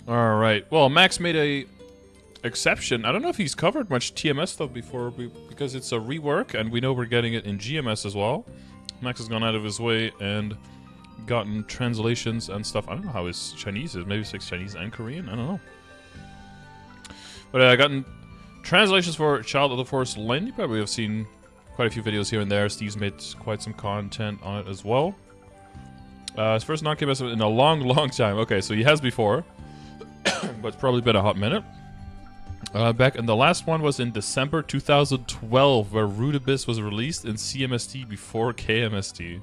All right. Well, Max made a exception. I don't know if he's covered much TMS stuff before because it's a rework, and we know we're getting it in GMS as well. Max has gone out of his way and gotten translations and stuff. I don't know how his Chinese is. Maybe it's like Chinese and Korean. I don't know. But I gotten translations for Child of the Forest Lynn. You probably have seen quite a few videos here and there. Steve's made quite some content on it as well. His first non-KMS in a long, long time. Okay, so he has before, but it's probably been a hot minute. Back and the last one was in December 2012, where Root Abyss was released in CMST before KMST.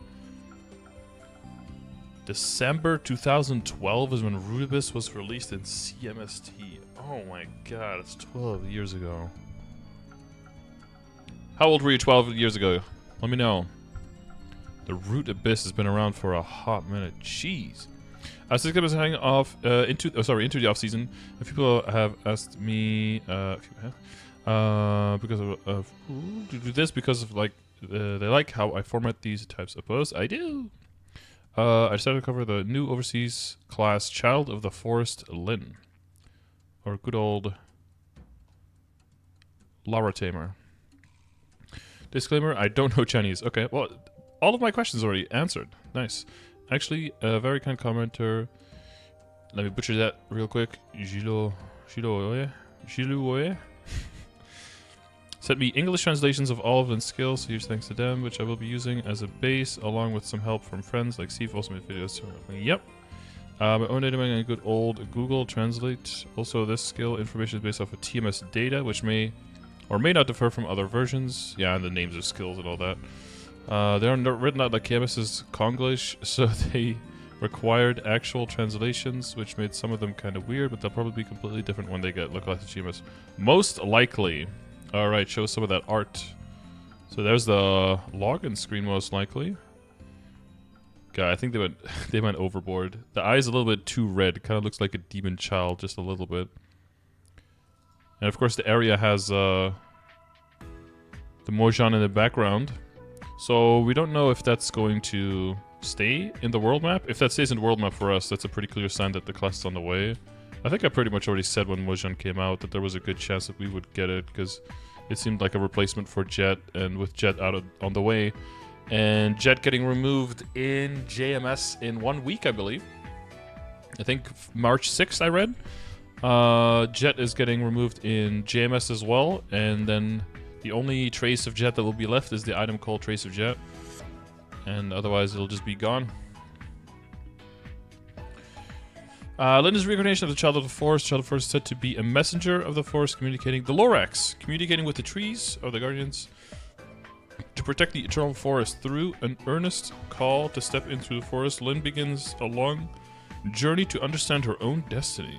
December 2012 is when Root Abyss was released in CMST. Oh my god, it's 12 years ago. How old were you 12 years ago? Let me know. The Root Abyss has been around for a hot minute. Jeez. Since it was hanging off into the off season, people have asked me because of to do this because of like they like how I format these types of posts. I do. I decided to cover the new overseas class Child of the Forest Lynn, or good old Lara Tamer. Disclaimer: I don't know Chinese. Okay, well, all of my questions already answered. Nice. Actually, a very kind commenter. Let me butcher that real quick. Jiluoye sent me English translations of all of Lynn's skills. Huge thanks to them, which I will be using as a base, along with some help from friends like Steve. Also made videos. Yep. My own data mining and good old Google Translate. Also, this skill information is based off of TMS data, which may or may not differ from other versions. Yeah, and the names of skills and all that. They are written out like KMS's Konglish, so they required actual translations, which made some of them kind of weird, but they'll probably be completely different when they get localized to GMS. Most likely. Alright, show some of that art. So there's the login screen, most likely. God, I think they went overboard. The eye is a little bit too red. It kind of looks like a demon child, just a little bit. And of course the area has the Mo-Sun in the background. So we don't know if that's going to stay in the world map. If that stays in the world map for us, that's a pretty clear sign that the class is on the way. I think I pretty much already said when Mo-Sun came out that there was a good chance that we would get it, because it seemed like a replacement for Jet, and with Jet on the way, and Jet getting removed in JMS in 1 week, I believe. I think March 6th I read. Jet is getting removed in JMS as well, and then the only trace of Jet that will be left is the item called Trace of Jet. And otherwise it'll just be gone. Lynn is reincarnation of the Child of the Forest. Child of the Forest is said to be a messenger of the forest, communicating the Lorax, communicating with the trees or the guardians to protect the eternal forest. Through an earnest call to step into the forest, Lynn begins a long journey to understand her own destiny.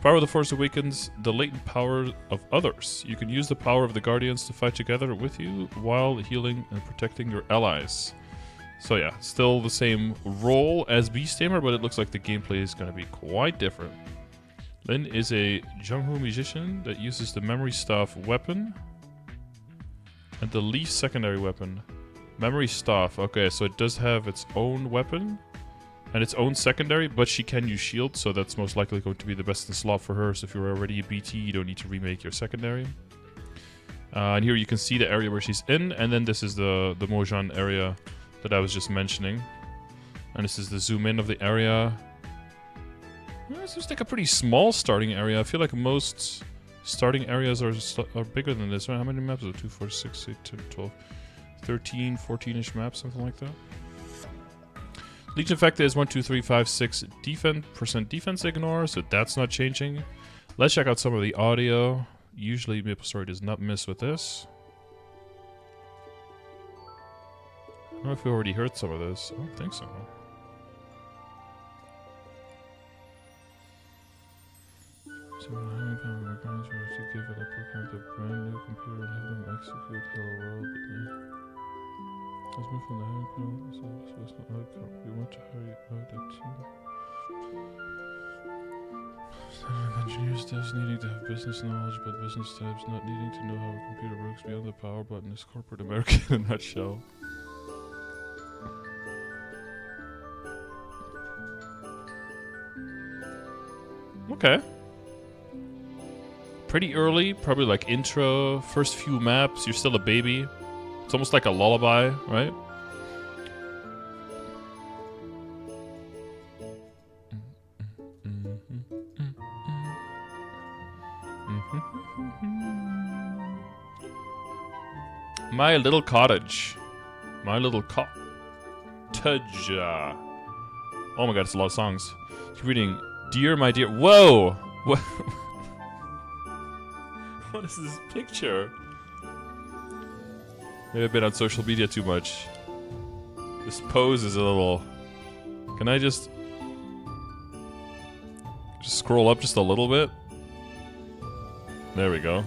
Power of the Forest awakens the latent power of others. You can use the power of the Guardians to fight together with you while healing and protecting your allies. So yeah, still the same role as Tamer, but it looks like the gameplay is going to be quite different. Lynn is a Jungho musician that uses the Memory Staff weapon and the Leaf secondary weapon. Memory Staff, okay, so it does have its own weapon and its own secondary, but she can use shield, so that's most likely going to be the best in slot for her. So if you're already a BT, you don't need to remake your secondary. And here you can see the area where she's in, and then this is the Mo-Sun area that I was just mentioning. And this is the zoom in of the area. Well, this looks like a pretty small starting area. I feel like most starting areas are bigger than this, right? How many maps are there? 2, 4, 6, 8, 10, 12, 13, 14-ish maps, something like that. Legion effect is 1, 2, 3, 5, 6 defense ignore, so that's not changing. Let's check out some of the audio. Usually MapleStory does not miss with this. I don't know if we already heard some of this. I don't think so. So we're going to give an applicant a brand new computer and have them execute Hello World. Let's move from the handcraft, so it's not outcome. We want to hurry out a team. Engineers does needing to have business knowledge, but business types not needing to know how a computer works beyond the power button is corporate America in a nutshell. Okay. Pretty early, probably like intro, first few maps, you're still a baby. It's almost like a lullaby, right? My little cottage. My little cottage. Oh my god, it's a lot of songs. Keep reading. Dear, my dear. Whoa! What? What is this picture? Maybe I've been on social media too much. This pose is a little... Can I just scroll up just a little bit? There we go.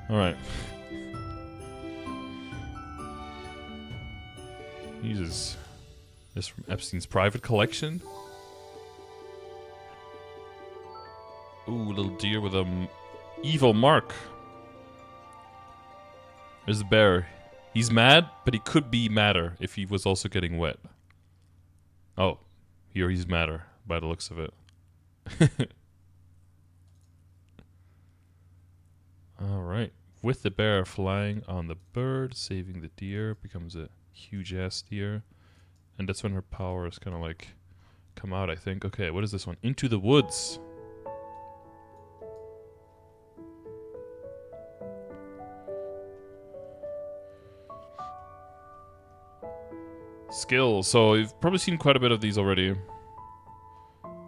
Alright. Jesus. This from Epstein's private collection? Ooh, little deer with a evil mark. There's the bear. He's mad, but he could be madder if he was also getting wet. Oh, here he's madder by the looks of it. Alright. With the bear flying on the bird, saving the deer, becomes a huge ass deer. And that's when her powers kind of like come out, I think. Okay, what is this one? Into the woods. Skills. So you've probably seen quite a bit of these already.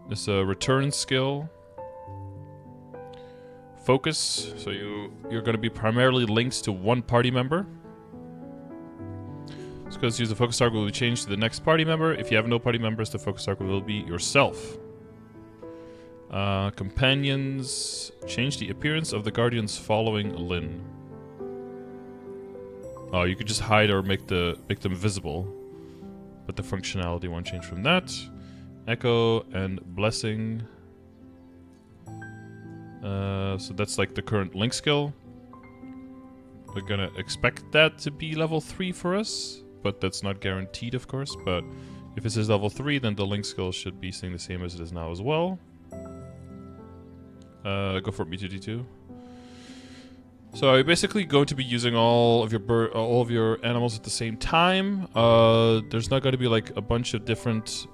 There's a return skill. Focus. So you're going to be primarily linked to one party member. It's because use the focus target will be changed to the next party member. If you have no party members, the focus target will be yourself. Companions. Change the appearance of the guardians following Lynn. Oh, you could just hide or make them visible. But the functionality won't change from that. Echo and Blessing. So that's like the current link skill. We're gonna expect that to be level 3 for us. But that's not guaranteed, of course. But if it says level 3, then the link skill should be staying the same as it is now as well. Go for it, B2D2. So you're basically going to be using all of your animals at the same time. There's not going to be like a bunch of different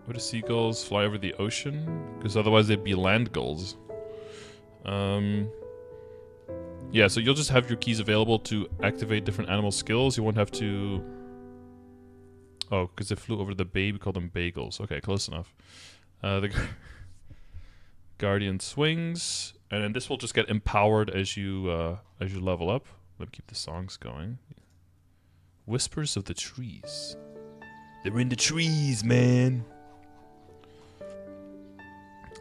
What do seagulls fly over the ocean? Because otherwise they'd be land gulls. Yeah, so you'll just have your keys available to activate different animal skills. You won't have to... Oh, because they flew over the bay, we call them bagels. Okay, close enough. The Guardian swings, and then this will just get empowered as you level up. Let me keep the songs going. Whispers of the trees. They're in the trees, man.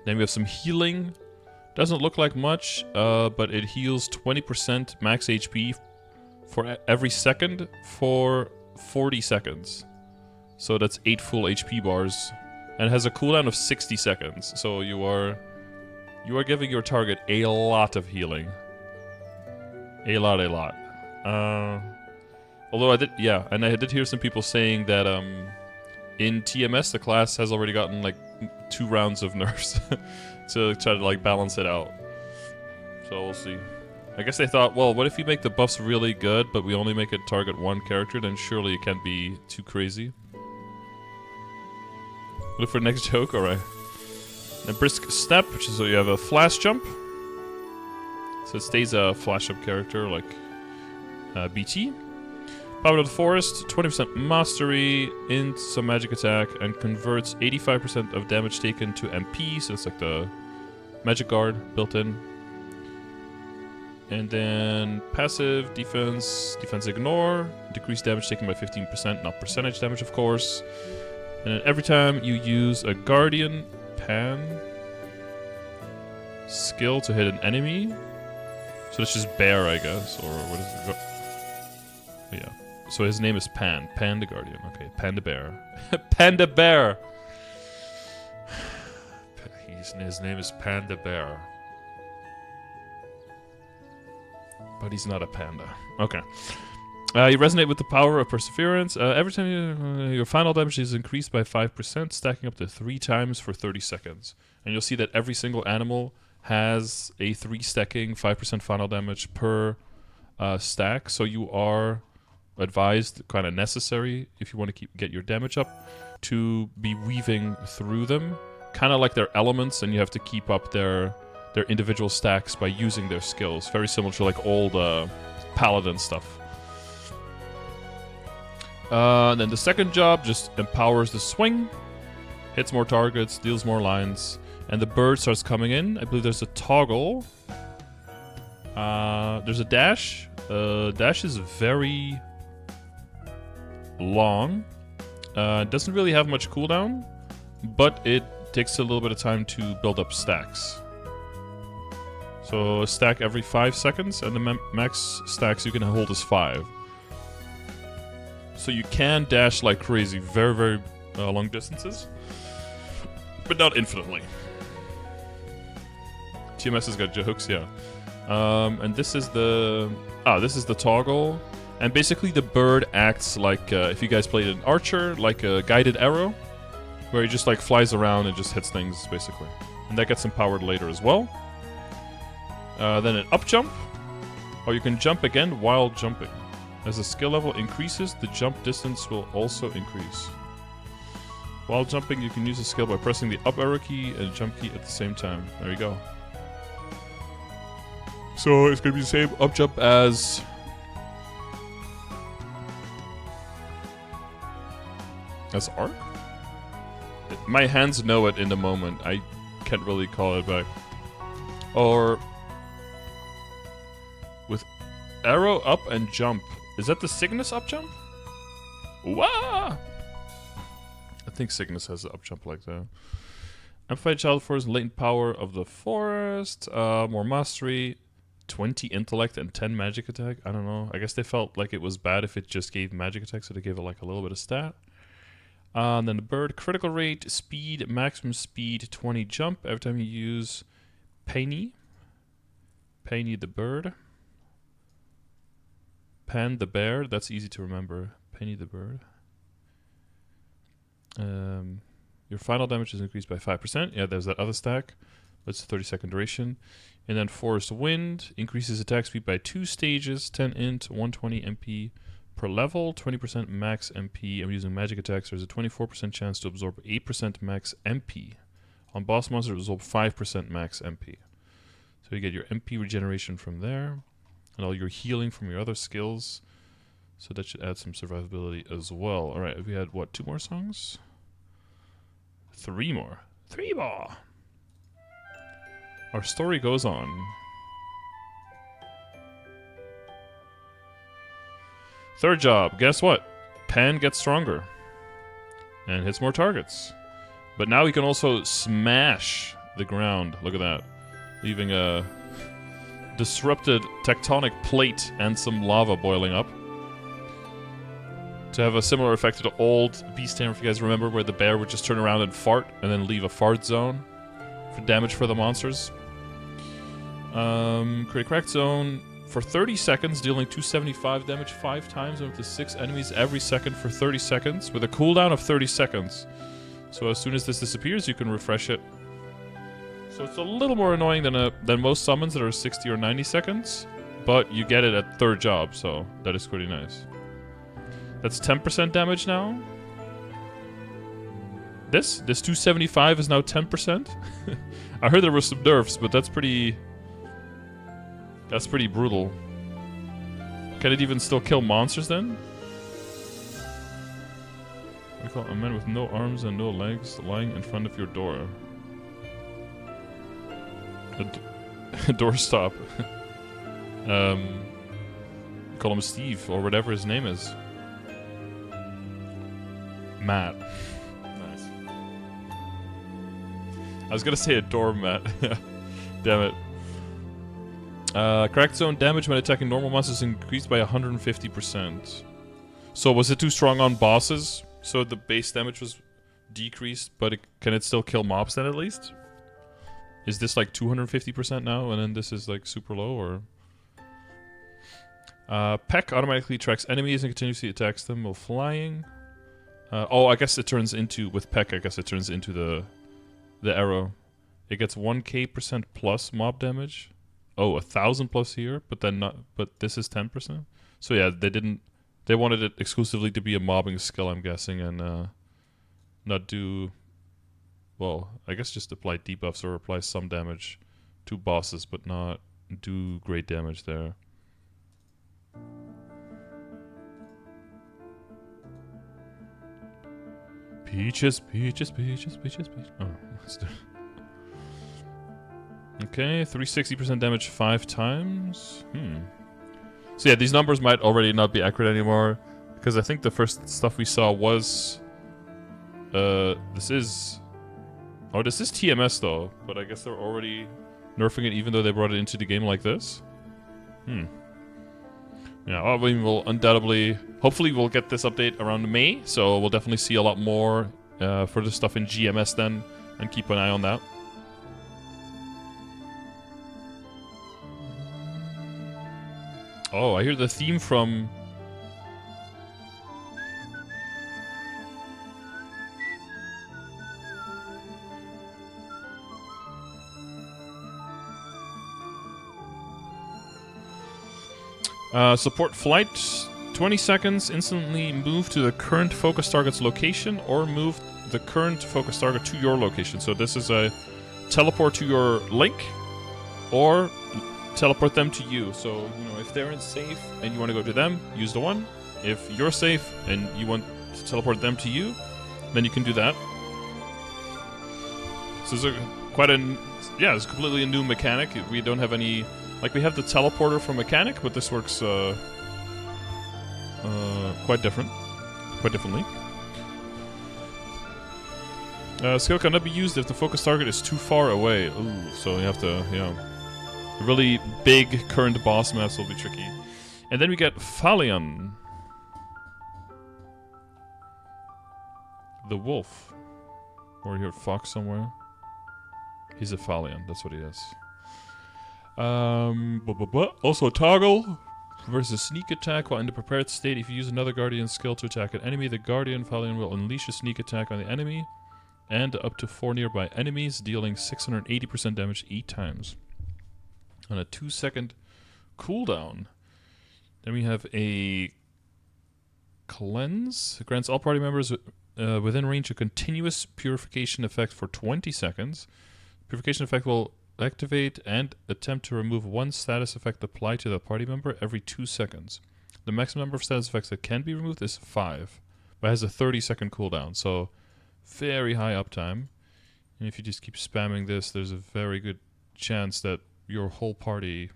Then we have some healing. Doesn't look like much, but it heals 20% max HP for every second for 40 seconds. So that's 8 full HP bars, and it has a cooldown of 60 seconds. So you are giving your target a lot of healing. A lot. Although I did hear some people saying that in TMS the class has already gotten like 2 rounds of nerfs to try to like balance it out. So we'll see. I guess they thought, well, what if we make the buffs really good, but we only make it target one character? Then surely it can't be too crazy. Look for the next joke, alright. A brisk step, which is so you have a flash jump. So it stays a flash jump character like BT. Power of the Forest, 20% mastery, int, some magic attack, and converts 85% of damage taken to MP, so it's like the magic guard built in. And then passive, defense ignore, decrease damage taken by 15%, not percentage damage of course. And then every time you use a Guardian Pan skill to hit an enemy, so that's just bear, I guess, or what is it? Yeah. So his name is Pan. Pan the Guardian. Okay, Panda Bear. Panda Bear! His name is Panda Bear. But he's not a panda. Okay. You resonate with the power of perseverance. Every time your final damage is increased by 5%, stacking up to 3 times for 30 seconds. And you'll see that every single animal has a 3 stacking 5% final damage per stack. So you are advised, kind of necessary, if you want to get your damage up, to be weaving through them. Kind of like their elements, and you have to keep up their individual stacks by using their skills. Very similar to like old paladin stuff. And then the second job just empowers the swing, hits more targets, deals more lines, and the bird starts coming in. I believe there's a toggle. There's a dash. Dash is very long. Doesn't really have much cooldown, but it takes a little bit of time to build up stacks. So a stack every 5 seconds, and the max stacks you can hold is 5. So you can dash like crazy, very, very long distances, but not infinitely. TMS has got hooks, yeah. And this is the toggle, and basically the bird acts like if you guys played an archer, like a guided arrow, where he just like flies around and just hits things basically, and that gets empowered later as well. Then an up jump, or you can jump again while jumping. As the skill level increases, the jump distance will also increase. While jumping, you can use the skill by pressing the up arrow key and jump key at the same time. There you go. So it's going to be the same up jump as... Arc? My hands know it in the moment. I can't really call it back. Or... with arrow up and jump. Is that the Cygnus up jump? Wah! I think Cygnus has an up jump like that. Amplified Child Force, latent power of the forest, more mastery, 20 intellect and 10 magic attack. I don't know. I guess they felt like it was bad if it just gave magic attack, so they gave it like a little bit of stat. And then the bird, critical rate, speed, maximum speed, 20 jump every time you use Penny. Penny the bird. Pan the bear, that's easy to remember. Penny the bird. Your final damage is increased by 5%. Yeah, there's that other stack. That's a 30-second duration. And then Forest Wind increases attack speed by 2 stages, 10 int, 120 MP per level, 20% max MP. I'm using magic attacks. There's a 24% chance to absorb 8% max MP. On boss monsters, absorb 5% max MP. So you get your MP regeneration from there. And all your healing from your other skills. So that should add some survivability as well. Alright, we had, what, 2 more songs? 3 more. 3 more! Our story goes on. Third job, guess what? Pan gets stronger. And hits more targets. But now he can also smash the ground. Look at that. Leaving a... disrupted tectonic plate and some lava boiling up. To have a similar effect to the old Beast Tamer, if you guys remember, where the bear would just turn around and fart, and then leave a fart zone for damage for the monsters. Create a cracked zone for 30 seconds, dealing 275 damage 5 times up to 6 enemies every second for 30 seconds, with a cooldown of 30 seconds. So as soon as this disappears, you can refresh it. So it's a little more annoying than most summons that are 60 or 90 seconds, but you get it at third job, so that is pretty nice. That's 10% damage now. This 275 is now 10%. I heard there were some nerfs, but that's pretty brutal. Can it even still kill monsters then? We call a man with no arms and no legs lying in front of your door. A doorstop. Call him Steve or whatever his name is. Matt. Nice. I was gonna say a doormat. Damn it. Cracked zone damage when attacking normal monsters increased by 150%. So was it too strong on bosses? So the base damage was decreased, but can it still kill mobs then at least? Is this like 250% now, and then this is like super low, or? Peck automatically tracks enemies and continuously attacks them while flying. Oh, I guess it turns into, with Peck, I guess it turns into the arrow. It gets 1k% plus mob damage. Oh, 1,000 plus here, but then not. But this is 10%. So yeah, they wanted it exclusively to be a mobbing skill, I'm guessing, and not do. Well, I guess just apply debuffs or apply some damage to bosses, but not do great damage there. Peaches, peaches, peaches, peaches, peaches. Oh, let's do. Okay, 360% damage 5 times. So yeah, these numbers might already not be accurate anymore, because I think the first stuff we saw was this is TMS though, but I guess they're already nerfing it even though they brought it into the game like this. Yeah, well, we will undoubtedly, hopefully we'll get this update around May, so we'll definitely see a lot more further stuff in GMS then, and keep an eye on that. Oh, I hear the theme from... support flight, 20 seconds, instantly move to the current focus target's location or move the current focus target to your location. So this is a teleport to your link or teleport them to you. So, you know, if they're safe and you want to go to them, use the one. If you're safe and you want to teleport them to you, then you can do that. So it's it's completely a new mechanic. We don't have any... Like, we have the teleporter from Mechanic, but this works quite differently. Skill cannot be used if the focus target is too far away. Ooh, so you have to, really big current boss maps will be tricky. And then we get Phalion. The wolf. Or here, fox somewhere. He's a Phalion, that's what he is. Also toggle versus sneak attack while in the prepared state. If you use another guardian skill to attack an enemy, the guardian Phalion will unleash a sneak attack on the enemy and up to 4 nearby enemies, dealing 680% damage 8 times on a 2-second cooldown. Then we have a cleanse. It grants all party members within range a continuous purification effect for 20 seconds. Purification effect will activate and attempt to remove one status effect applied to the party member every 2 seconds. The maximum number of status effects that can be removed is 5, but has a 30-second cooldown, so very high uptime. And if you just keep spamming this, there's a very good chance that your whole party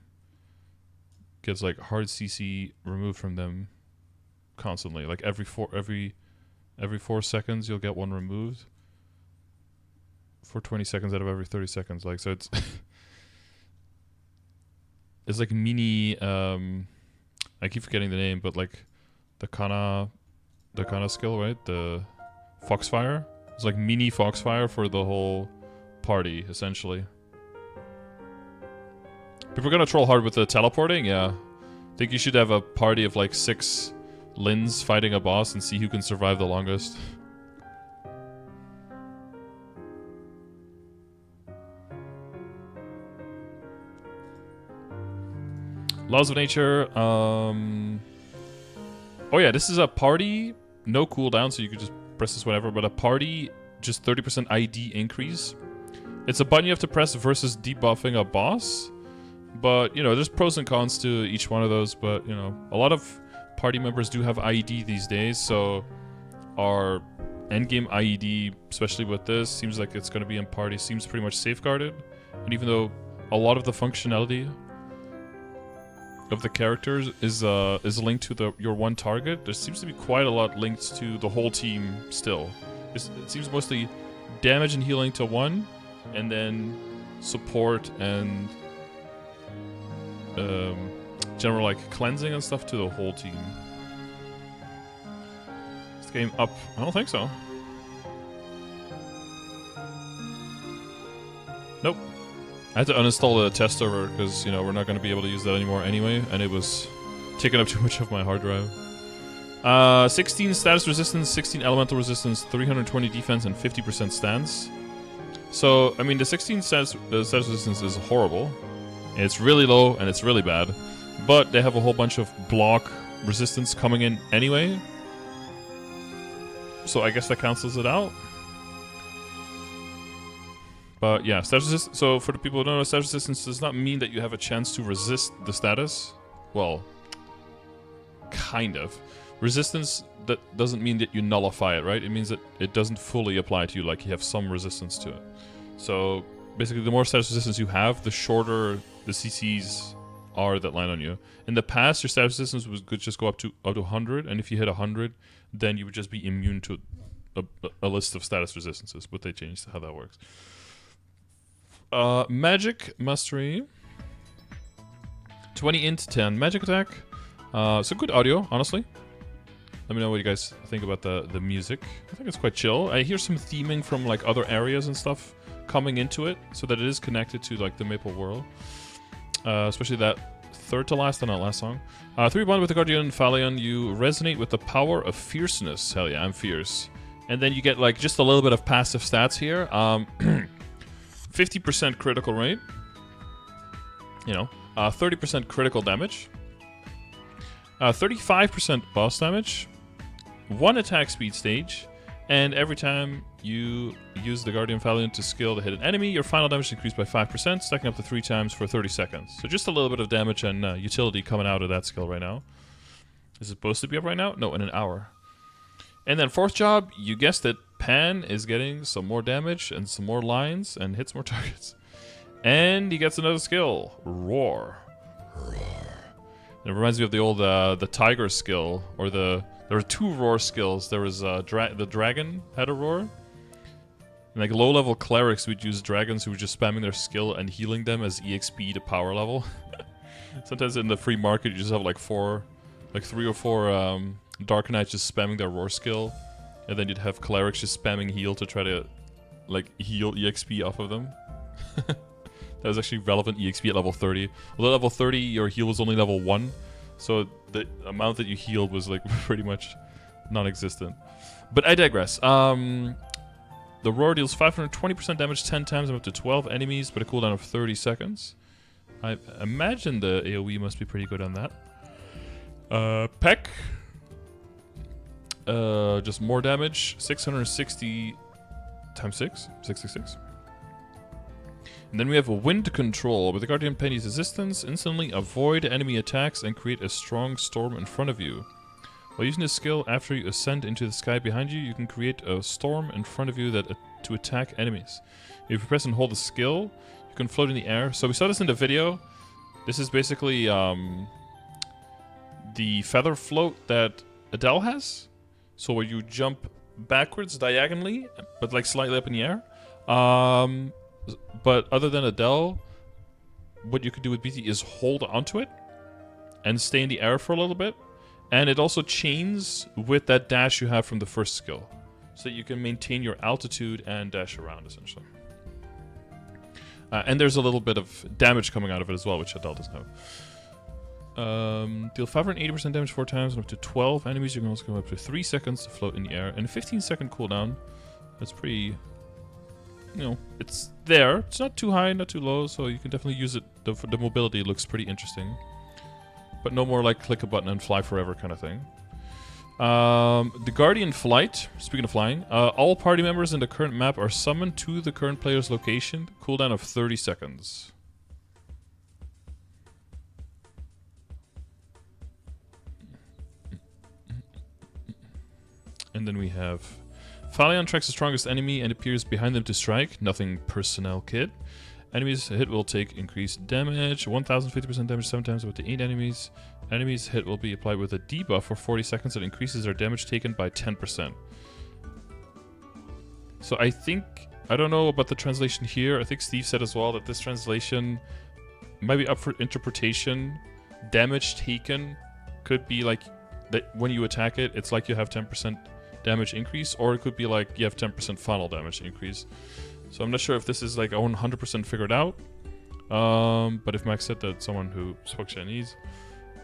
gets like hard CC removed from them constantly. Like every 4 seconds, you'll get one removed. For 20 seconds out of every 30 seconds, like, so it's it's like mini I keep forgetting the name, but like the Kana skill, right? The Foxfire. It's like mini Foxfire for the whole party, essentially. People are gonna troll hard with the teleporting, yeah. I think you should have a party of like 6 Lyns fighting a boss and see who can survive the longest. Laws of Nature, oh yeah, this is a party, no cooldown, so you could just press this whenever, but a party, just 30% ID increase. It's a button you have to press versus debuffing a boss, but, you know, there's pros and cons to each one of those, but, you know, a lot of party members do have IED these days, so our endgame IED, especially with this, seems like it's going to be in party, seems pretty much safeguarded, and even though a lot of the functionality of the characters is linked to your one target, there seems to be quite a lot linked to the whole team still. It seems mostly damage and healing to one, and then support and general like cleansing and stuff to the whole team. Is this game up? I don't think so. Nope. I had to uninstall the test server because, you know, we're not going to be able to use that anymore anyway, and it was taking up too much of my hard drive. 16 status resistance, 16 elemental resistance, 320 defense, and 50% stance. So, I mean, the 16 status resistance is horrible. It's really low, and it's really bad. But they have a whole bunch of block resistance coming in anyway. So I guess that cancels it out. But yeah, status resistance. So for the people who don't know, status resistance does not mean that you have a chance to resist the status. Well, kind of. Resistance, that doesn't mean that you nullify it, right? It means that it doesn't fully apply to you, like you have some resistance to it. So basically, the more status resistance you have, the shorter the CCs are that land on you. In the past, your status resistance could just go up to 100, and if you hit 100, then you would just be immune to a list of status resistances, but they changed how that works. Magic Mastery. 20 int 10 magic attack. So good audio, honestly. Let me know what you guys think about the music. I think it's quite chill. I hear some theming from like other areas and stuff coming into it, so that it is connected to like the Maple world. Especially that third to last and not last song. 3 bond with the Guardian Phalion, you resonate with the power of fierceness. Hell yeah, I'm fierce. And then you get like just a little bit of passive stats here. 50% critical rate. You know, 30% critical damage. 35% boss damage. 1 attack speed stage. And every time you use the Guardian Phalion to skill to hit an enemy, your final damage increased by 5%, stacking up to 3 times for 30 seconds. So just a little bit of damage and utility coming out of that skill right now. Is it supposed to be up right now? No, in an hour. And then 4th job, you guessed it, Pan is getting some more damage and some more lines and hits more targets. And he gets another skill, Roar. It reminds me of the old the Tiger skill, or there were 2 Roar skills. There was the Dragon had a Roar. And like low-level clerics would use dragons who were just spamming their skill and healing them as EXP to power level. Sometimes in the free market you just have like 3 or 4 Dark Knights just spamming their Roar skill, and then you'd have clerics just spamming heal to try to like heal EXP off of them. That was actually relevant EXP at level 30. Well, at level 30 your heal was only level 1, so the amount that you healed was like pretty much non-existent. But I digress. The Roar deals 520% damage 10 times and up to 12 enemies, but a cooldown of 30 seconds. I imagine the AoE must be pretty good on that. Peck. Just more damage. 660 times 6. 66. And then we have a Wind Control. With the Guardian Penny's assistance, instantly avoid enemy attacks and create a strong storm in front of you. While using this skill, after you ascend into the sky behind you, you can create a storm in front of you to attack enemies. If you press and hold the skill, you can float in the air. So we saw this in the video. This is basically the feather float that Adele has. So where you jump backwards diagonally, but like slightly up in the air. But other than Adele, what you could do with BT is hold onto it and stay in the air for a little bit. And it also chains with that dash you have from the first skill. So that you can maintain your altitude and dash around, essentially. And there's a little bit of damage coming out of it as well, which Adele doesn't have. Deal 580% damage 4 times and up to 12 enemies. You can also go up to 3 seconds to float in the air. And a 15-second cooldown. That's pretty... You know, it's there. It's not too high, not too low, so you can definitely use it. The mobility looks pretty interesting. But no more like click a button and fly forever kind of thing. The Guardian Flight, speaking of flying, all party members in the current map are summoned to the current player's location. Cooldown of 30 seconds. And then we have... Phalion tracks the strongest enemy and appears behind them to strike. Nothing personnel kit. Enemies hit will take increased damage. 1050% damage 7 times up to 8 enemies. Enemies hit will be applied with a debuff for 40 seconds that increases their damage taken by 10%. So I think... I don't know about the translation here. I think Steve said as well that this translation might be up for interpretation. Damage taken could be like... that when you attack it, it's like you have 10% damage increase, or it could be like you have 10% final damage increase. So I'm not sure if this is like 100% figured out. But if Max said that someone who spoke Chinese,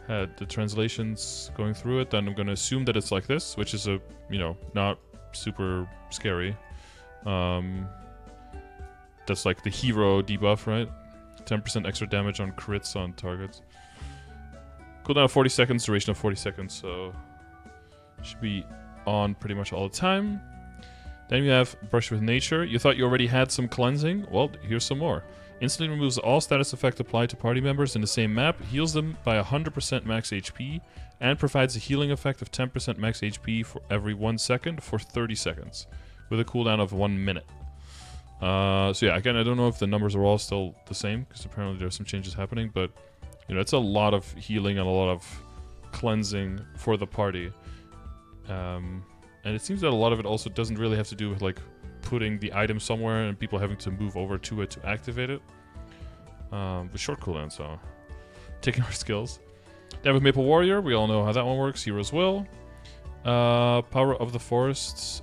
had the translations going through it, then I'm going to assume that it's like this, which is a, you know, not super scary. That's like the hero debuff, right? 10% extra damage on crits on targets. Cooldown of 40 seconds, duration of 40 seconds, so should be on pretty much all the time. Then you have Brush with Nature. You thought you already had some cleansing? Well, here's some more. Instantly removes all status effect applied to party members in the same map, heals them by 100% max HP, and provides a healing effect of 10% max HP for every 1 second for 30 seconds, with a cooldown of 1 minute. So yeah, again, I don't know if the numbers are all still the same, because apparently there's some changes happening, but you know, it's a lot of healing and a lot of cleansing for the party. And it seems that a lot of it also doesn't really have to do with like putting the item somewhere and people having to move over to it to activate it. With short cooldown, so taking our skills. Then with Maple Warrior, we all know how that one works. Hero's Will. Power of the Forests.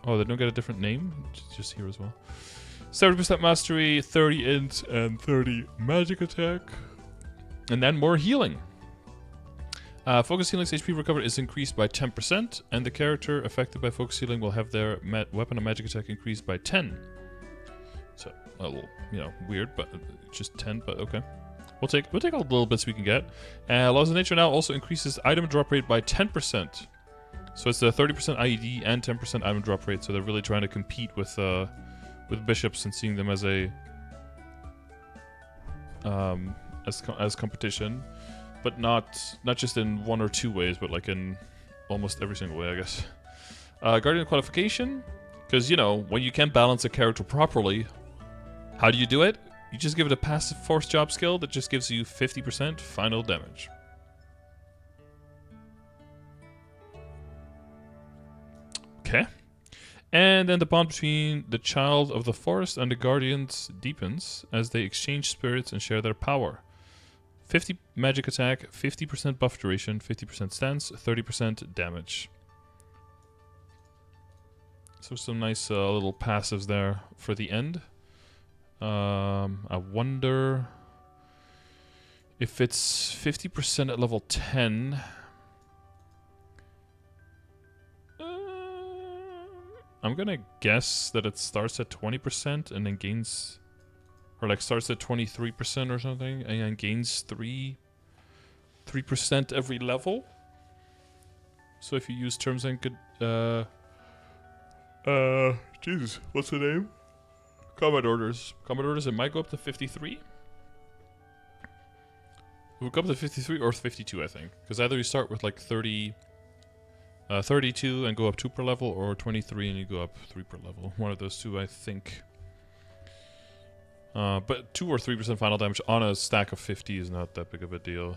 Oh, they don't get a different name? Just Hero's Will. 70% Mastery, 30 Int, and 30 Magic Attack. And then more healing. Focus Healing's HP recovered is increased by 10%, and the character affected by Focus Healing will have their weapon and magic attack increased by 10. So, a little, you know, weird, but just 10, but okay. We'll take all the little bits we can get. Laws of Nature now also increases item drop rate by 10%. So it's a 30% IED and 10% item drop rate, so they're really trying to compete with bishops and seeing them as a as competition. But not just in one or two ways, but like in almost every single way, I guess. Guardian Qualification, because, you know, when you can't balance a character properly, how do you do it? You just give it a passive force job skill that just gives you 50% final damage. Okay. And then the bond between the Child of the Forest and the Guardians deepens as they exchange spirits and share their power. 50 magic attack, 50% buff duration, 50% stance, 30% damage. So some nice little passives there for the end. I wonder if it's 50% at level 10. I'm gonna guess that it starts at 20% and then gains... Or like starts at 23% or something, and gains 3% every level. So if you use terms and Jesus, what's the name? Combat orders. Combat orders, it might go up to 53. It will go up to 53 or 52, I think. Because either you start with like 32 and go up 2 per level, or 23 and you go up 3 per level. One of those two, I think. But 2 or 3% final damage on a stack of 50 is not that big of a deal.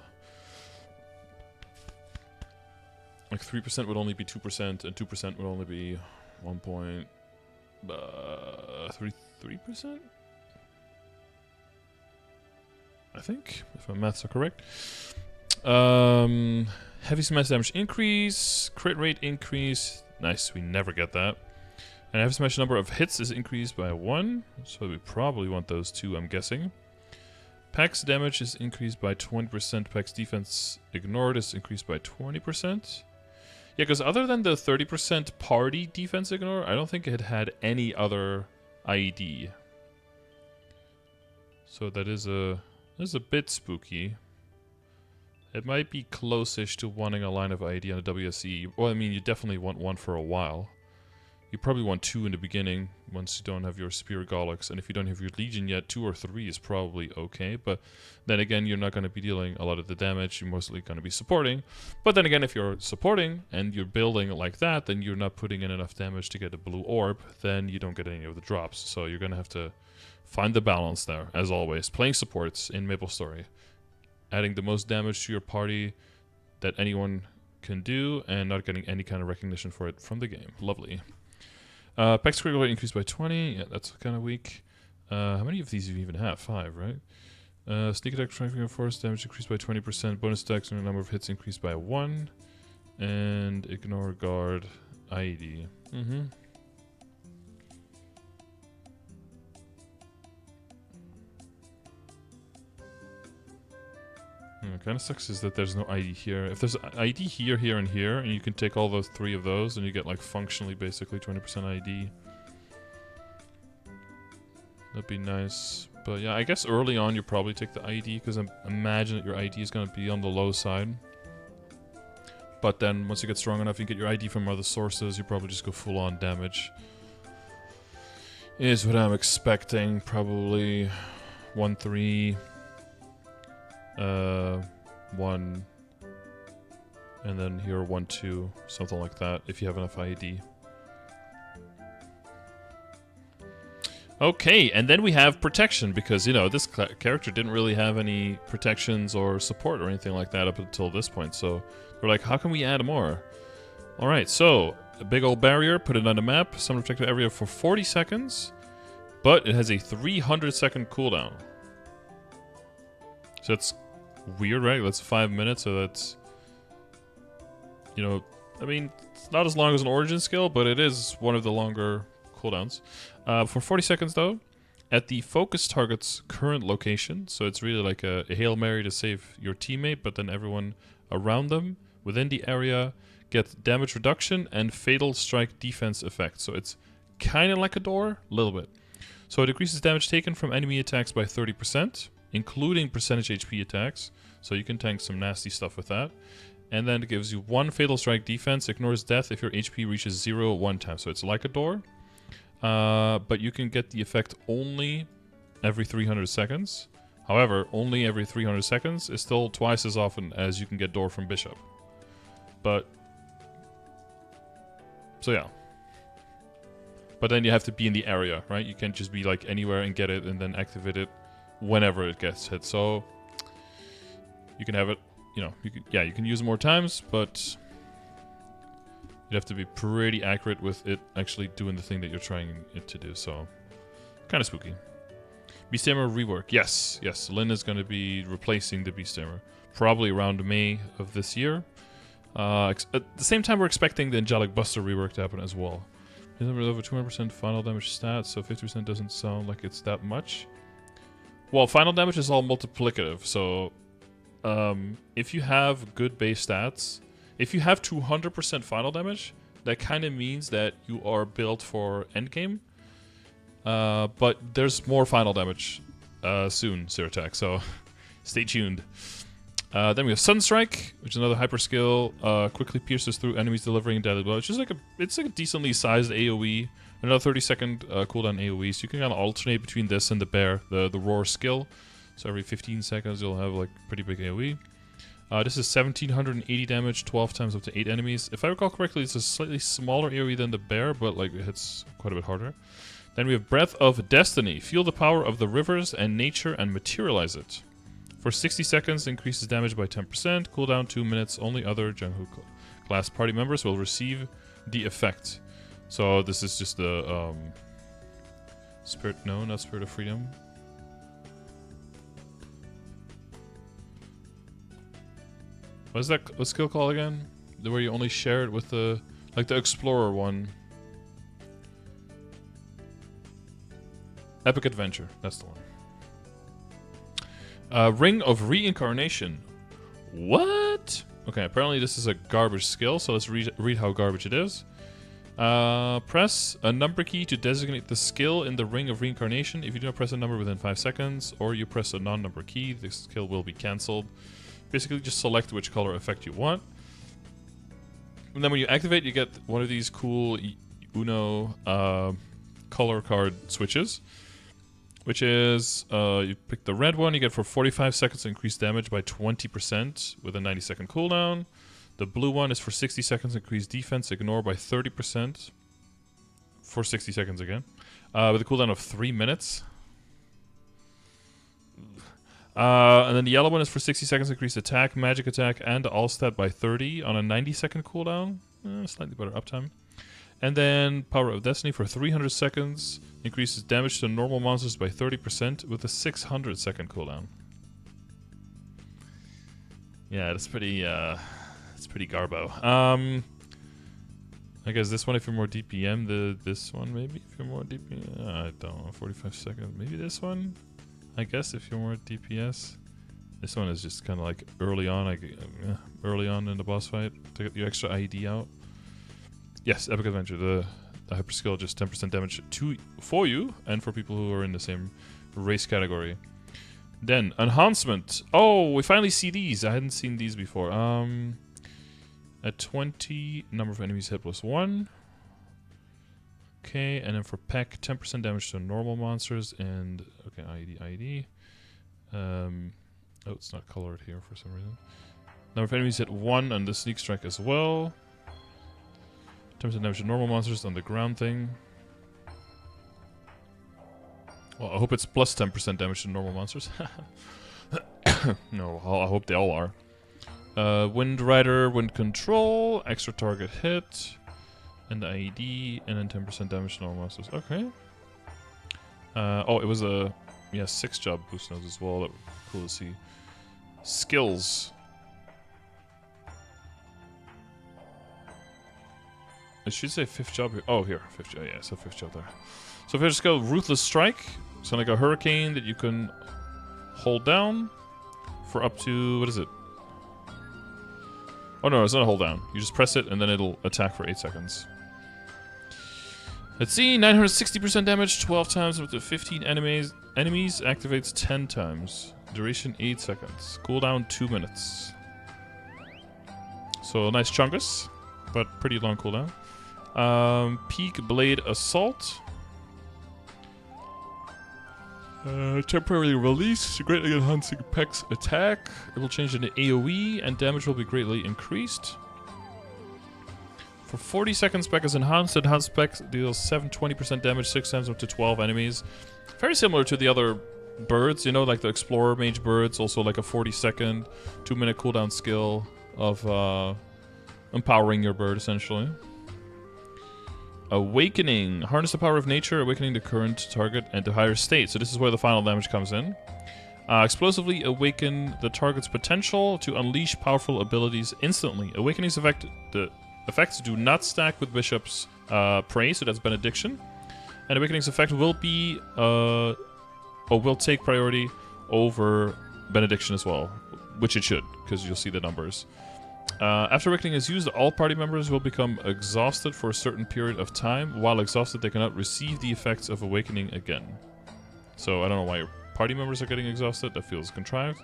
Like 3% would only be 2%, and 2% would only be 1.33%? I think, if my maths are correct. Heavy smash damage increase, crit rate increase. Nice, we never get that. And heavy smash number of hits is increased by 1, so we probably want those 2, I'm guessing. Pax damage is increased by 20%, Pax defense ignored is increased by 20%. Yeah, because other than the 30% party defense ignore, I don't think it had any other IED. So that is a bit spooky. It might be close-ish to wanting a line of IED on a WSE. Well, I mean, you definitely want one for a while. You probably want 2 in the beginning once you don't have your Spear Golics, and if you don't have your Legion yet, 2 or 3 is probably okay, but then again, you're not going to be dealing a lot of the damage, you're mostly going to be supporting. But then again, if you're supporting and you're building like that, then you're not putting in enough damage to get a blue orb, then you don't get any of the drops, so you're going to have to find the balance there, as always. Playing supports in MapleStory, adding the most damage to your party that anyone can do, and not getting any kind of recognition for it from the game. Lovely. Pax critical rate increased by 20. Yeah, that's kind of weak. How many of these do you even have? 5, right? Sneak attack, striking force damage increased by 20%. Bonus attacks and the number of hits increased by 1. And ignore guard IED. Kind of sucks is that there's no ID here. If there's ID here, here, and here, and you can take all those 3 of those, and you get like functionally basically 20% ID. That'd be nice. But yeah, I guess early on you probably take the ID, because I imagine that your ID is going to be on the low side. But then once you get strong enough, you get your ID from other sources, you probably just go full on damage. Is what I'm expecting. Probably 1-3, 1, and then here 1-2, something like that, if you have enough ID. Okay, and then we have protection, because, you know, this character didn't really have any protections or support or anything like that up until this point, so we're like, how can we add more? Alright, so, a big old barrier, put it on the map, summon protected area for 40 seconds, but it has a 300-second cooldown. So that's weird, right? That's 5 minutes, so that's, you know, I mean, it's not as long as an origin skill, but it is one of the longer cooldowns. For 40 seconds though, at the focus target's current location, so it's really like a Hail Mary to save your teammate, but then everyone around them within the area gets damage reduction and fatal strike defense effect. So it's kind of like a door, a little bit. So it decreases damage taken from enemy attacks by 30%, including percentage HP attacks, so you can tank some nasty stuff with that. And then it gives you 1 fatal strike defense, ignores death if your HP reaches 0 1 time. So it's like a door. But you can get the effect only every 300 seconds. However, only every 300 seconds is still twice as often as you can get door from Bishop. But, so yeah. But then you have to be in the area, right? You can't just be like anywhere and get it and then activate it whenever it gets hit. So, you can have it, you know, you can use it more times, but you'd have to be pretty accurate with it actually doing the thing that you're trying it to do, so kind of spooky. Beast Tamer rework. Yes, Lynn is going to be replacing the Beast Tamer, probably around May of this year. At the same time, we're expecting the Angelic Buster rework to happen as well. With over 200% final damage stats, so 50% doesn't sound like it's that much. Well, final damage is all multiplicative, so if you have good base stats, if you have 200% final damage, that kind of means that you are built for endgame. But there's more final damage soon, Siratak, so stay tuned. Then we have Sunstrike, which is another hyper skill. Quickly pierces through enemies, delivering deadly blow. It's just like it's like a decently sized AoE. Another 30-second cooldown AoE, so you can kind of alternate between this and the bear, the roar skill. So every 15 seconds you'll have like pretty big AoE. This is 1780 damage, 12 times up to 8 enemies. If I recall correctly, it's a slightly smaller AoE than the bear, but like it hits quite a bit harder. Then we have Breath of Destiny. Feel the power of the rivers and nature and materialize it. For 60 seconds, increases damage by 10%. Cooldown 2 minutes. Only other Jungho class party members will receive the effect. So this is just the Spirit. No, not Spirit of Freedom. What's that? What's skill called again? Where you only share it with the Explorer one. Epic Adventure. That's the one. Ring of Reincarnation. What? Okay, apparently this is a garbage skill, so let's read how garbage it is. Press a number key to designate the skill in the Ring of Reincarnation. If you do not press a number within 5 seconds, or you press a non-number key, the skill will be cancelled. Basically, just select which color effect you want. And then when you activate, you get one of these cool Uno color card switches. Which is, you pick the red one, you get for 45 seconds increased damage by 20% with a 90-second cooldown. The blue one is for 60 seconds increased defense, ignore by 30% for 60 seconds again. With a cooldown of 3 minutes. And then the yellow one is for 60 seconds increased attack, magic attack, and all stat by 30 on a 90-second cooldown. Slightly better uptime. And then Power of Destiny for 300 seconds. Increases damage to normal monsters by 30% with a 600-second cooldown. Yeah, that's pretty garbo. I guess this one if you're more DPM, this one maybe if you're more DPM. I don't know, 45 seconds. Maybe this one? I guess if you're more DPS. This one is just kind of like early on, early on in the boss fight to get your extra ID out. Yes, Epic Adventure. The hyper skill just 10% damage for you and for people who are in the same race category. Then enhancement. Oh, we finally see these. I hadn't seen these before. At 20, number of enemies hit plus 1. Okay, and then for Peck, 10% damage to normal monsters and okay, ID. Oh, it's not colored here for some reason. Number of enemies hit 1 on the sneak strike as well. 10% damage to normal monsters on the ground thing. Well, I hope it's plus 10% damage to normal monsters. No, I hope they all are. Wind Rider, Wind Control, extra target hit, and the IED, and then 10% damage to normal monsters. Okay. Oh, it was a 6-job boost nodes as well. That was cool to see. Skills. It should say 5th job here. Oh, here, 5th job. Yeah, so 5th job there. So 5th skill, Ruthless Strike. So like a hurricane that you can hold down for up to, what is it? Oh no, it's not a hold down. You just press it and then it'll attack for 8 seconds. Let's see, 960% damage, 12 times up to 15 enemies. Activates 10 times. Duration 8 seconds. Cooldown 2 minutes. So nice chungus, but pretty long cooldown. Peak Blade Assault. Temporarily release, greatly enhancing Peck's attack. It will change into AoE and damage will be greatly increased. For 40 seconds, Peck is enhanced. Enhanced Peck deals 20% damage 6 times up to 12 enemies. Very similar to the other birds, you know, like the Explorer Mage birds. Also like a 40-second, 2-minute cooldown skill of empowering your bird, essentially. Awakening. Harness the power of nature, awakening the current target and to higher state. So this is where the final damage comes in. Explosively awaken the target's potential to unleash powerful abilities instantly. Awakening's effects do not stack with Bishop's Praise, so that's Benediction. And Awakening's effect will be, or will take priority over Benediction as well. Which it should, because you'll see the numbers. After Awakening is used, all party members will become exhausted for a certain period of time. While exhausted, they cannot receive the effects of Awakening again. So I don't know why your party members are getting exhausted. That feels contrived.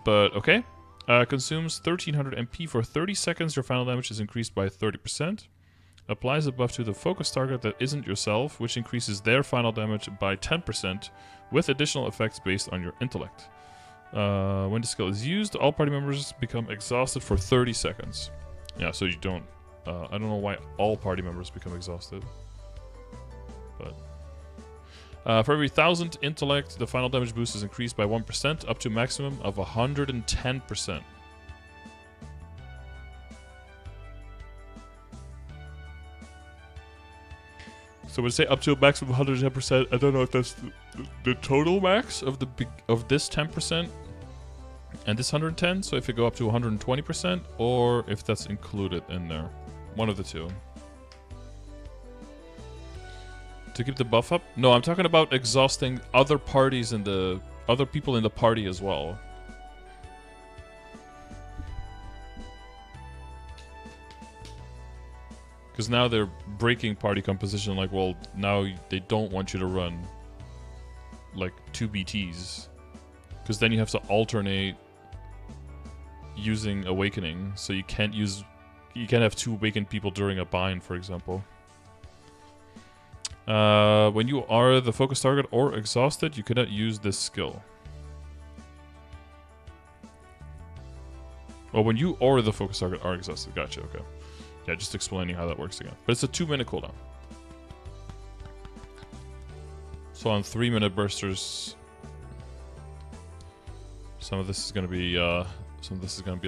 But okay. Consumes 1300 MP for 30 seconds. Your final damage is increased by 30%. Applies a buff to the focus target that isn't yourself, which increases their final damage by 10%, with additional effects based on your intellect. When the skill is used, all party members become exhausted for 30 seconds. Yeah, so you don't... I don't know why all party members become exhausted. But... for every 1000 intellect, the final damage boost is increased by 1%, up to a maximum of 110%. So when I say up to a maximum of 110%, I don't know if that's the total max of this 10% and this 110. So if you go up to 120%, or if that's included in there, one of the two. To keep the buff up? No, I'm talking about exhausting other parties in the other people in the party as well. Because now they're breaking party composition, like, well, now they don't want you to run, like, 2 BTs. Because then you have to alternate using Awakening, so you can't have 2 awakened people during a bind, for example. When you are the focus target or exhausted, you cannot use this skill. Well, when you or the focus target are exhausted, gotcha, okay. Yeah, just explaining how that works again. But it's a 2-minute cooldown. So on 3-minute bursters, some of this is gonna be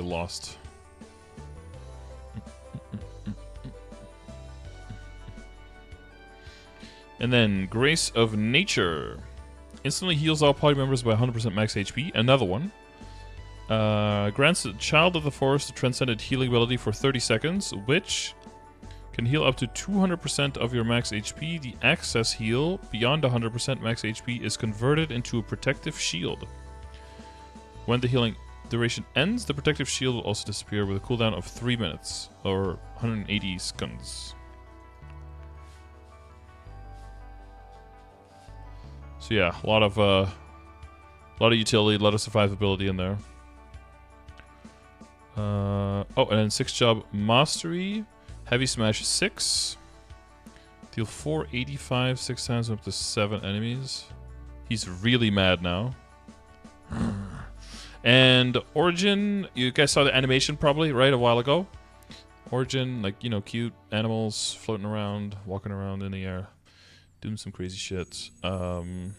lost. And then Grace of Nature. Instantly heals all party members by 100% max HP. Another one. Grants a Child of the Forest a transcendent healing ability for 30 seconds, which can heal up to 200% of your max HP. The access heal beyond 100% max HP is converted into a protective shield. When the healing duration ends, the protective shield will also disappear with a cooldown of 3 minutes, or 180 seconds. So yeah, a lot of utility, a lot of survivability in there. Oh, and then 6 job mastery, heavy smash 6, deal 485 6 times up to 7 enemies. He's really mad now. And Origin, you guys saw the animation probably, right, a while ago. Origin, like, you know, cute animals floating around, walking around in the air, doing some crazy shit. Level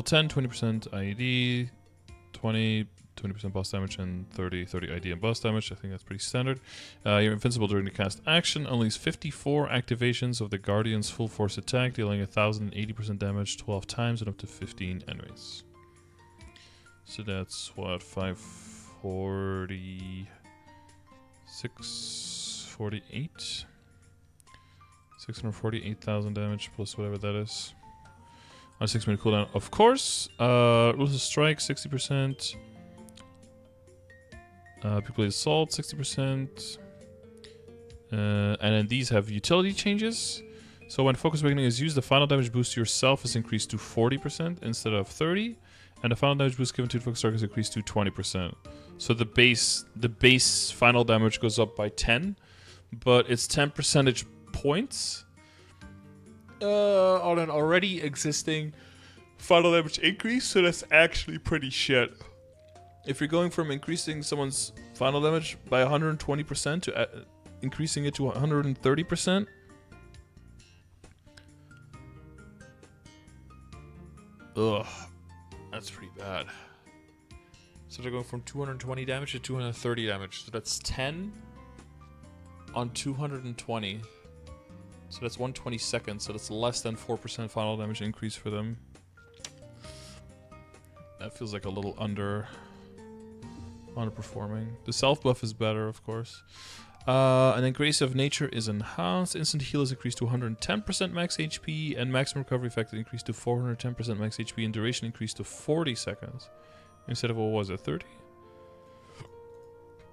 10, 20% IED, 20% boss damage, and 30 ID and boss damage. I think that's pretty standard. You're invincible during the cast action. Unleash 54 activations of the Guardian's full force attack, dealing 1,080% damage 12 times and up to 15 enemies. So that's what, 546, 648,000 damage plus whatever that is. On a 6-minute cooldown, of course. Rules of Strike, 60%. People Assault, 60%. And then these have utility changes. So when Focus Awakening is used, the final damage boost to yourself is increased to 40% instead of 30%. And the final damage boost given to the Focus Strike is increased to 20%. So the base final damage goes up by 10. But it's 10 percentage points. On an already existing final damage increase, so that's actually pretty shit. If you're going from increasing someone's final damage by 120% to increasing it to 130%, ugh, that's pretty bad. So they're going from 220 damage to 230 damage, so that's 10 on 220. So that's 1/22nd, so that's less than 4% final damage increase for them. That feels like a little underperforming. The self buff is better, of course. And then Grace of Nature is enhanced. Instant heal is increased to 110% max HP, and maximum recovery effect is increased to 410% max HP, and duration increased to 40 seconds. Instead of, what was it, 30?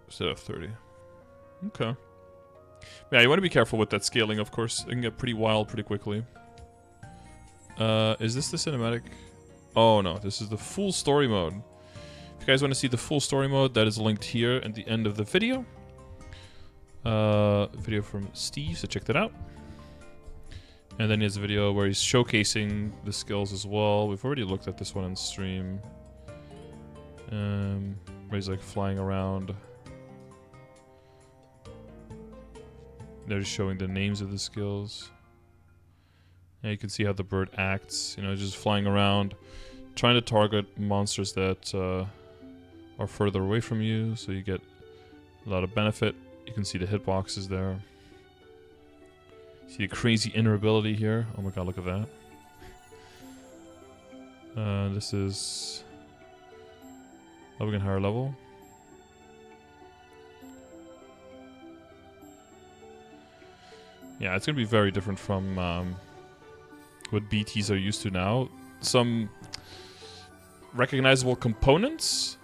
Instead of 30. Okay. Yeah, you want to be careful with that scaling, of course. It can get pretty wild pretty quickly. Is this the cinematic? Oh no, this is the full story mode. If you guys want to see the full story mode, that is linked here at the end of the video. Video from Steve, so check that out. And then he has a video where he's showcasing the skills as well. We've already looked at this one on stream. Where he's like flying around. They're just showing the names of the skills. And you can see how the bird acts, you know, just flying around, trying to target monsters that are further away from you, so you get a lot of benefit. You can see the hitboxes there. See a crazy inner ability here. Oh my god, look at that. This is leveling in higher level. Yeah, it's gonna be very different from what BTs are used to now. Some recognizable components,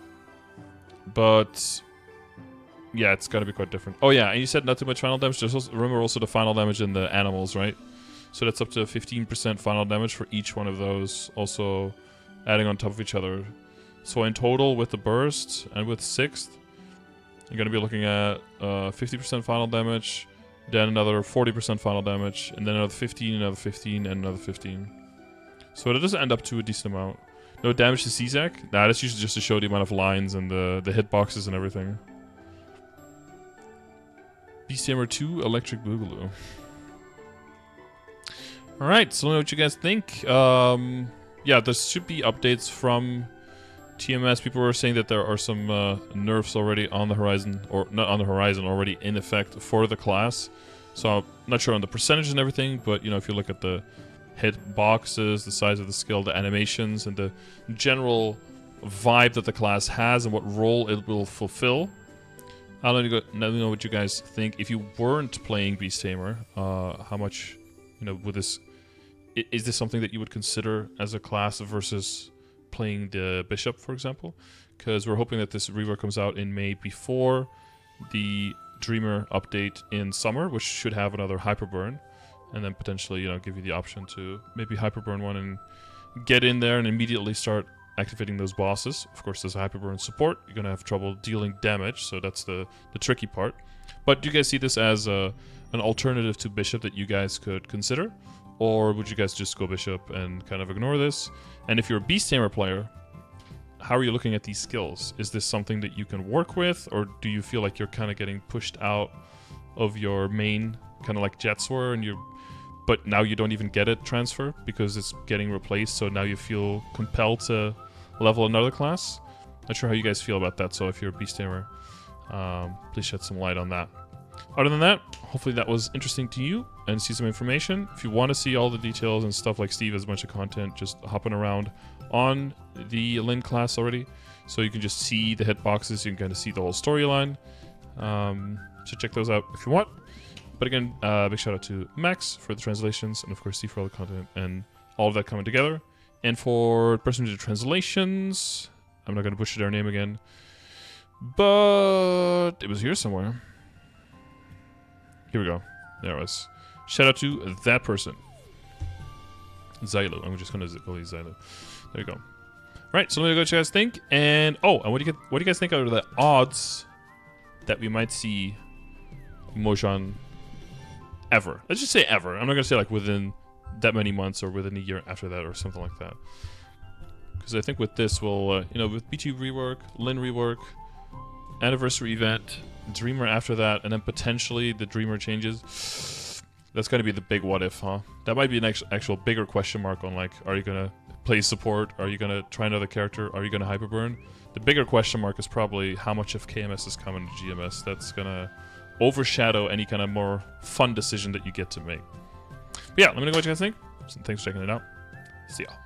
but yeah, it's gonna be quite different. Oh yeah, and you said not too much final damage. There's also, remember also the final damage in the animals, right? So that's up to 15% final damage for each one of those, also adding on top of each other. So in total, with the burst and with 6th, you're gonna be looking at 50% final damage, then another 40% final damage, and then another 15, another 15, and another 15. So it doesn't end up to a decent amount. No damage to CZAC? Nah, that's usually just to show the amount of lines and the hitboxes and everything. Tamer 2, Electric Boogaloo. Alright, so let me know what you guys think. Yeah, there should be updates from TMS. People were saying that there are some nerfs already on the horizon, or not on the horizon, already in effect for the class. So I'm not sure on the percentage and everything, but you know, if you look at the hit boxes, the size of the skill, the animations, and the general vibe that the class has and what role it will fulfill, I'll let me know what you guys think. If you weren't playing Beast Tamer, how much, you know, would this is this something that you would consider as a class versus playing the bishop, for example? Because we're hoping that this rework comes out in May before the Dreamer update in summer, which should have another hyperburn, and then potentially, give you the option to maybe hyperburn one and get in there and immediately start activating those bosses. Of course, there's hyperburn support. You're gonna have trouble dealing damage, so that's the tricky part. But do you guys see this as an alternative to bishop that you guys could consider? Or would you guys just go bishop and kind of ignore this? And if you're a Beast Tamer player, how are you looking at these skills? Is this something that you can work with, or do you feel like you're kind of getting pushed out of your main, kind of like Jets were, but now you don't even get it transfer because it's getting replaced, so now you feel compelled to level another class? Not sure how you guys feel about that, so if you're a Beast Tamer, please shed some light on that. Other than that, hopefully that was interesting to you and see some information. If you want to see all the details and stuff, like Steve has a bunch of content just hopping around on the Lynn class already, so you can just see the hitboxes, you can kind of see the whole storyline. So check those out if you want. But again, big shout out to Max for the translations, and of course Steve for all the content and all of that coming together. And for the person who did translations, I'm not going to butcher their name again, but it was here somewhere. Here we go. There it was. Shout out to that person. Zylo. I'm just going to call you Zylo. There you go. Right, so let me know what you guys think. And what do you guys think are the odds that we might see Mon-Sun ever? Let's just say ever. I'm not going to say like within that many months or within a year after that or something like that. Because I think with this, we'll, with B2 rework, Lynn rework, anniversary event, Dreamer after that, and then potentially the Dreamer changes. That's going to be the big what if, huh? That might be an actual bigger question mark on like, are you going to play support? Are you going to try another character? Are you going to hyperburn? The bigger question mark is probably how much of KMS is coming to GMS. That's going to overshadow any kind of more fun decision that you get to make. But yeah, let me know what you guys think. So thanks for checking it out. See y'all.